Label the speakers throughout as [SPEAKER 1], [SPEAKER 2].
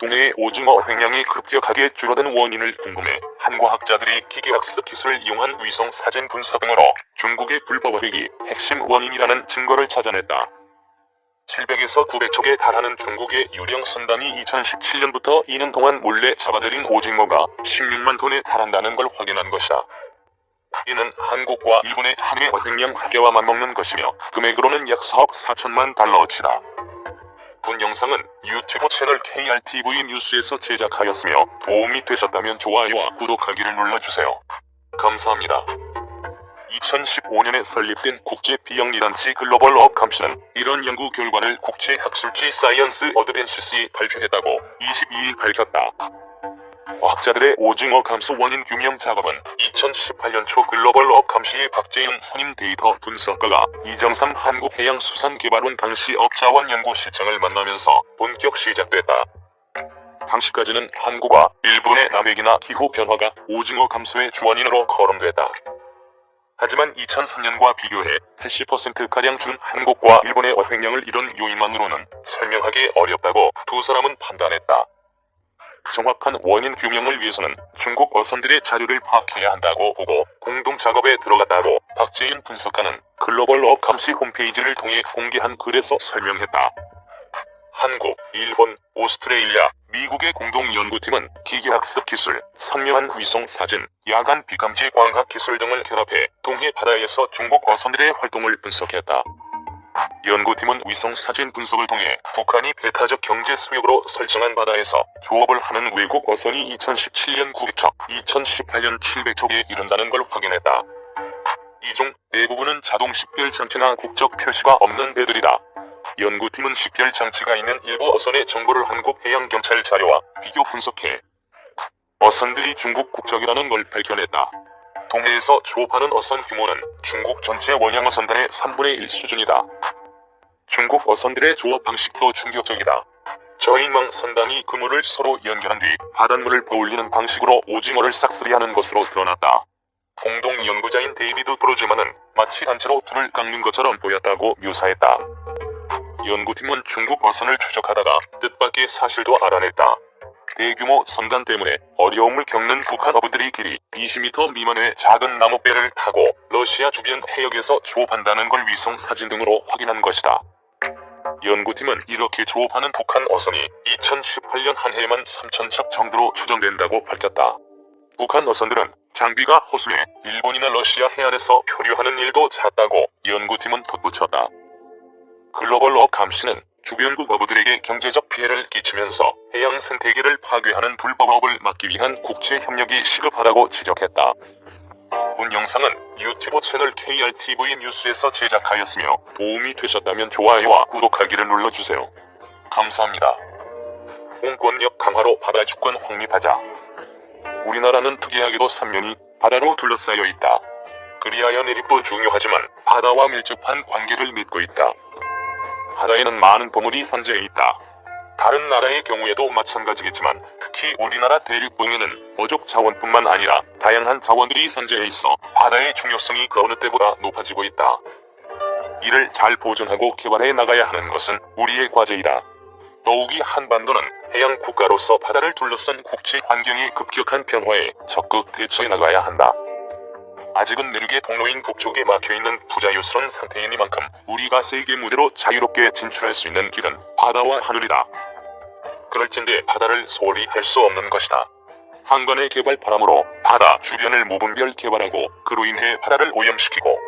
[SPEAKER 1] 동해의 오징어 획량이 급격하게 줄어든 원인을 궁금해 한 과학자들이 기계학습 기술을 이용한 위성 사진 분석 등으로 중국의 불법 어획이 핵심 원인이라는 증거를 찾아냈다. 700에서 900척에 달하는 중국의 유령 선단이 2017년부터 2년 동안 몰래 잡아들인 오징어가 16만 톤에 달한다는 걸 확인한 것이다. 이는 한국과 일본의 한해 어획량 합계와 맞먹는 것이며 금액으로는 약 4억 4천만 달러치다. 본 영상은 유튜브 채널 KRTV 뉴스에서 제작하였으며 도움이 되셨다면 좋아요와 구독하기를 눌러주세요. 감사합니다. 2015년에 설립된 국제비영리단체 글로벌 어감시는 이런 연구 결과를 국제학술지 사이언스 어드밴시스에 발표했다고 22일 밝혔다. 과학자들의 오징어 감소 원인 규명 작업은 2018년 초 글로벌 어감시의 박재윤 선임 데이터 분석가가 이정삼 한국해양수산개발원 당시 업자원 연구 실장을 만나면서 본격 시작됐다. 당시까지는 한국과 일본의 남획이나 기후 변화가 오징어 감소의 주원인으로 거론됐다. 하지만 2003년과 비교해 80%가량 준 한국과 일본의 어획량을 이런 요인만으로는 설명하기 어렵다고 두 사람은 판단했다. 정확한 원인 규명을 위해서는 중국 어선들의 자료를 파악해야 한다고 보고 공동 작업에 들어갔다고 박재윤 분석가는 글로벌 어감시 홈페이지를 통해 공개한 글에서 설명했다. 한국, 일본, 오스트레일리아, 미국의 공동연구팀은 기계학습 기술, 선명한 위성 사진, 야간 비감지 광학 기술 등을 결합해 동해 바다에서 중국 어선들의 활동을 분석했다. 연구팀은 위성 사진 분석을 통해 북한이 배타적 경제 수역으로 설정한 바다에서 조업을 하는 외국 어선이 2017년 900척, 2018년 700척에 이른다는 걸 확인했다. 이 중 대부분은 자동 식별 장치나 국적 표시가 없는 배들이다. 연구팀은 식별 장치가 있는 일부 어선의 정보를 한국해양경찰 자료와 비교 분석해 어선들이 중국 국적이라는 걸 밝혀냈다. 동해에서 조업하는 어선 규모는 중국 전체 원양 어선단의 3분의 1 수준이다. 중국 어선들의 조업 방식도 충격적이다. 저인망 선단이 그물을 서로 연결한 뒤 바닷물을 퍼올리는 방식으로 오징어를 싹쓸이하는 것으로 드러났다. 공동 연구자인 데이비드 브로즈만은 마치 단체로 불을 깎는 것처럼 보였다고 묘사했다. 연구팀은 중국 어선을 추적하다가 뜻밖의 사실도 알아냈다. 대규모 선단 때문에 어려움을 겪는 북한 어부들이 길이 20m 미만의 작은 나무배를 타고 러시아 주변 해역에서 조업한다는 걸 위성 사진 등으로 확인한 것이다. 연구팀은 이렇게 조업하는 북한 어선이 2018년 한 해에만 3,000척 정도로 추정된다고 밝혔다. 북한 어선들은 장비가 허술해 일본이나 러시아 해안에서 표류하는 일도 잦다고 연구팀은 덧붙였다. 글로벌 어감시는 주변국 어부들에게 경제적 피해를 끼치면서 해양 생태계를 파괴하는 불법업을 막기 위한 국제협력이 시급하다고 지적했다. 본 영상은 유튜브 채널 KRTV 뉴스에서 제작하였으며 도움이 되셨다면 좋아요와 구독하기를 눌러주세요. 감사합니다. 공권력 강화로 바다 주권 확립하자. 우리나라는 특이하게도 삼면이 바다로 둘러싸여 있다. 그리하여 내륙도 중요하지만 바다와 밀접한 관계를 맺고 있다. 바다에는 많은 보물이 산재해 있다. 다른 나라의 경우에도 마찬가지겠지만 특히 우리나라 대륙봉에는 어족 자원뿐만 아니라 다양한 자원들이 산재해 있어 바다의 중요성이 그 어느 때보다 높아지고 있다. 이를 잘 보존하고 개발해 나가야 하는 것은 우리의 과제이다. 더욱이 한반도는 해양 국가로서 바다를 둘러싼 국제 환경의 급격한 변화에 적극 대처해 나가야 한다. 아직은 내륙의 통로인 북쪽에 막혀있는 부자유스러운 상태이니만큼 우리가 세계 무대로 자유롭게 진출할 수 있는 길은 바다와 하늘이다. 그럴진데 바다를 소홀히 할 수 없는 것이다. 한간의 개발 바람으로 바다 주변을 무분별 개발하고 그로 인해 바다를 오염시키고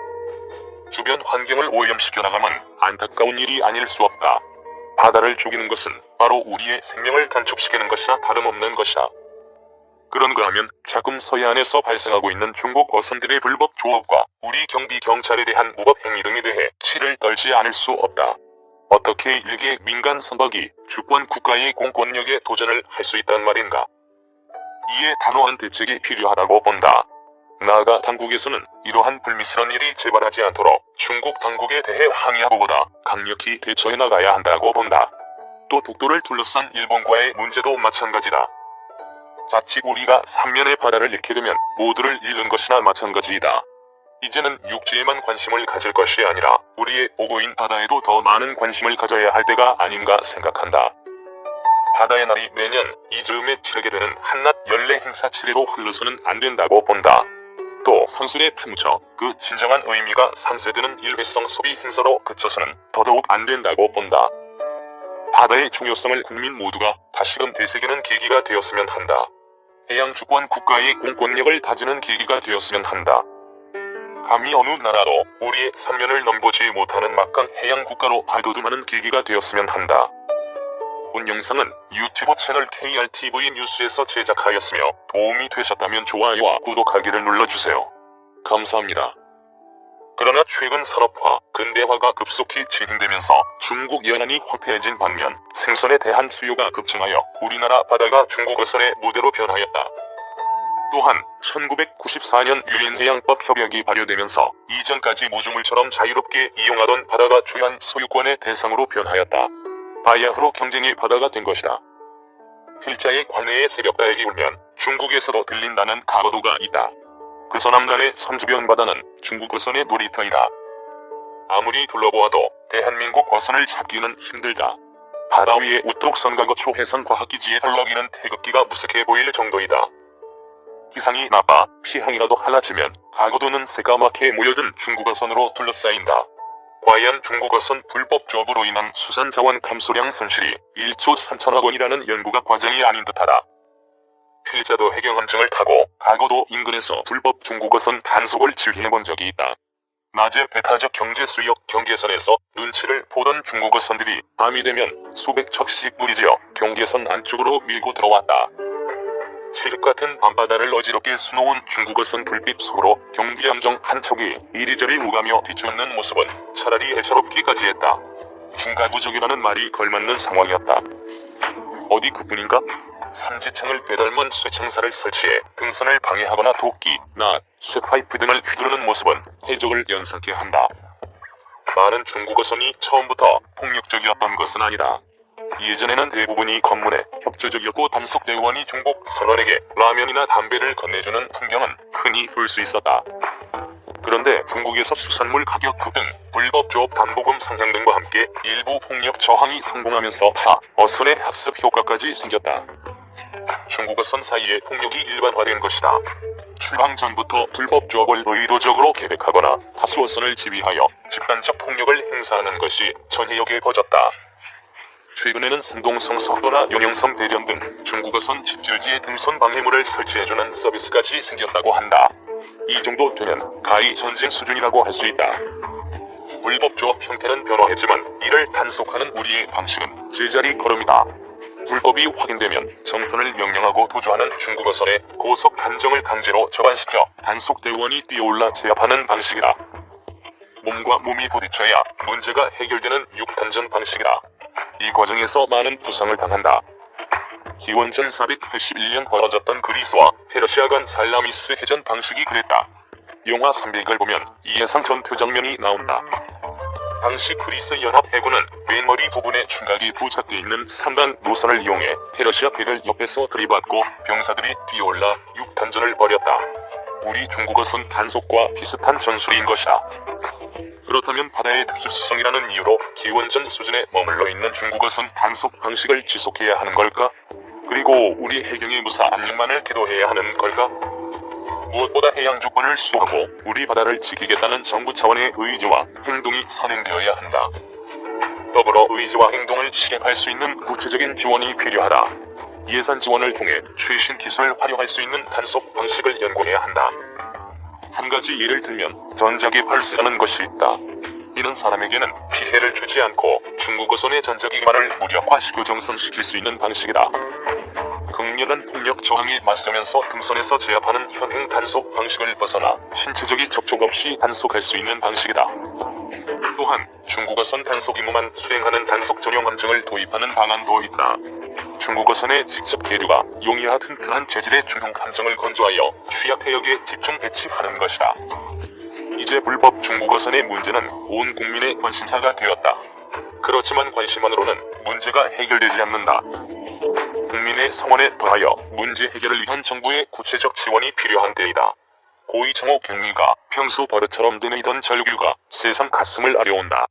[SPEAKER 1] 주변 환경을 오염시켜 나가면 안타까운 일이 아닐 수 없다. 바다를 죽이는 것은 바로 우리의 생명을 단축시키는 것이나 다름없는 것이다. 그런가 하면 자금 서해안에서 발생하고 있는 중국 어선들의 불법 조업과 우리 경비 경찰에 대한 무법 행위 등에 대해 치를 떨지 않을 수 없다. 어떻게 일개 민간 선박이 주권 국가의 공권력에 도전을 할 수 있단 말인가? 이에 단호한 대책이 필요하다고 본다. 나아가 당국에서는 이러한 불미스러운 일이 재발하지 않도록 중국 당국에 대해 항의하고보다 강력히 대처해 나가야 한다고 본다. 또 독도를 둘러싼 일본과의 문제도 마찬가지다. 자칫 우리가 삼면의 바다를 잃게 되면 모두를 잃는 것이나 마찬가지이다. 이제는 육지에만 관심을 가질 것이 아니라 우리의 보고인 바다에도 더 많은 관심을 가져야 할 때가 아닌가 생각한다. 바다의 날이 매년 이 즈음에 치르게 되는 한낮 연례 행사 치레로 흘러서는 안 된다고 본다. 또 선술에 파묻혀 그 진정한 의미가 상쇄되는 일회성 소비 행사로 그쳐서는 더더욱 안 된다고 본다. 바다의 중요성을 국민 모두가 다시금 되새기는 계기가 되었으면 한다. 해양 주권 국가의 공권력을 다지는 계기가 되었으면 한다. 감히 어느 나라도 우리의 삼면을 넘보지 못하는 막강 해양 국가로 발돋움하는 계기가 되었으면 한다. 본 영상은 유튜브 채널 KRTV 뉴스에서 제작하였으며 도움이 되셨다면 좋아요와 구독하기를 눌러주세요. 감사합니다. 그러나 최근 산업화, 근대화가 급속히 진행되면서 중국 연안이 황폐해진 반면 생선에 대한 수요가 급증하여 우리나라 바다가 중국 어선의 무대로 변하였다. 또한 1994년 유엔해양법 협약이 발효되면서 이전까지 무주물처럼 자유롭게 이용하던 바다가 주한 소유권의 대상으로 변하였다. 바야흐로 경쟁의 바다가 된 것이다. 필자의 관내에 새벽다액이 울면 중국에서도 들린다는 가로도가 있다. 그 서남단의 선주변 바다는 중국 어선의 놀이터이다. 아무리 둘러보아도 대한민국 어선을 찾기는 힘들다. 바다 위에 우뚝 선 가거초 해상과학기지에 펄럭이는 태극기가 무색해 보일 정도이다. 기상이 나빠 피항이라도 하나치면 가거도는 새까맣게 모여든 중국 어선으로 둘러싸인다. 과연 중국 어선 불법 조업으로 인한 수산자원 감소량 손실이 1조 3천억 원이라는 연구가 과장이 아닌 듯하다. 필자도 해경함정을 타고 가거도 인근에서 불법 중국 어선 단속을 질의해본 적이 있다. 낮에 배타적 경제 수역 경계선에서 눈치를 보던 중국 어선들이 밤이 되면 수백 척씩 무리지어 경계선 안쪽으로 밀고 들어왔다. 칠흑 같은 밤바다를 어지럽게 수놓은 중국 어선 불빛 속으로 경비함정 한 척이 이리저리 오가며 뒤쫓는 모습은 차라리 해처롭기까지 했다. 중가부족이라는 말이 걸맞는 상황이었다. 어디 그뿐인가? 삼지창을 빼닮은 쇠창살을 설치해 등선을 방해하거나 도끼, 낫, 쇠파이프 등을 휘두르는 모습은 해적을 연상케 한다. 많은 중국 어선이 처음부터 폭력적이었던 것은 아니다. 예전에는 대부분이 검문에 협조적이었고 단속대원이 중국 선원에게 라면이나 담배를 건네주는 풍경은 흔히 볼 수 있었다. 그런데 중국에서 수산물 가격 급등, 불법 조업 담보금 상향 등과 함께 일부 폭력 저항이 성공하면서 어선의 학습 효과까지 생겼다. 중국 어선 사이에 폭력이 일반화된 것이다. 출항 전부터 불법 조업을 의도적으로 계획하거나 다수 어선을 지휘하여 집단적 폭력을 행사하는 것이 전해역에 퍼졌다. 최근에는 산동성 석도나 용영섬 대련 등 중국 어선 집줄지에 등선 방해물을 설치해주는 서비스까지 생겼다고 한다. 이 정도 되면 가히 전쟁 수준이라고 할 수 있다. 불법 조업 형태는 변화했지만 이를 단속하는 우리의 방식은 제자리 걸음이다. 불법이 확인되면 정선을 명령하고 도주하는 중국 어선의 고속 단정을 강제로 저반시켜 단속대원이 뛰어올라 제압하는 방식이다. 몸과 몸이 부딪혀야 문제가 해결되는 육단전 방식이다. 이 과정에서 많은 부상을 당한다. 기원전 481년 벌어졌던 그리스와 페르시아 간 살라미스 해전 방식이 그랬다. 영화 300을 보면 이 해상 전투 장면이 나온다. 당시 그리스 연합 해군은 맨머리 부분에 충각이 부착되어 있는 3단 노선을 이용해 페르시아 배를 옆에서 들이받고 병사들이 뛰어올라 육단전을 벌였다. 우리 중국 어선 단속과 비슷한 전술인 것이다. 그렇다면 바다의 특수성이라는 이유로 기원전 수준에 머물러 있는 중국 어선 단속 방식을 지속해야 하는 걸까? 그리고 우리 해경의 무사 안녕만을 기도해야 하는 걸까? 무엇보다 해양 주권을 수호하고 우리 바다를 지키겠다는 정부 차원의 의지와 행동이 선행되어야 한다. 더불어 의지와 행동을 실행할 수 있는 구체적인 지원이 필요하다. 예산 지원을 통해 최신 기술을 활용할 수 있는 단속 방식을 연구해야 한다. 한 가지 예를 들면 전자기발사라는 것이 있다. 이는 사람에게는 피해를 주지 않고 중국 어선의 전자기관을 무력화시켜 정상시킬 수 있는 방식이다. 극렬한 폭력 저항에 맞서면서 등선에서 제압하는 현행 단속 방식을 벗어나 신체적인 접촉 없이 단속할 수 있는 방식이다. 또한 중국 어선 단속 임무만 수행하는 단속 전용 함정을 도입하는 방안도 있다. 중국 어선의 직접 계류가 용이와 튼튼한 재질의 중형 함정을 건조하여 취약 해역에 집중 배치하는 것이다. 이제 불법 중국 어선의 문제는 온 국민의 관심사가 되었다. 그렇지만 관심만으로는 문제가 해결되지 않는다. 국민의 성원에 더하여 문제 해결을 위한 정부의 구체적 지원이 필요한 때이다. 고이정호 경위가 평소 버릇처럼 되뇌이던 절규가 새삼 가슴을 아려온다.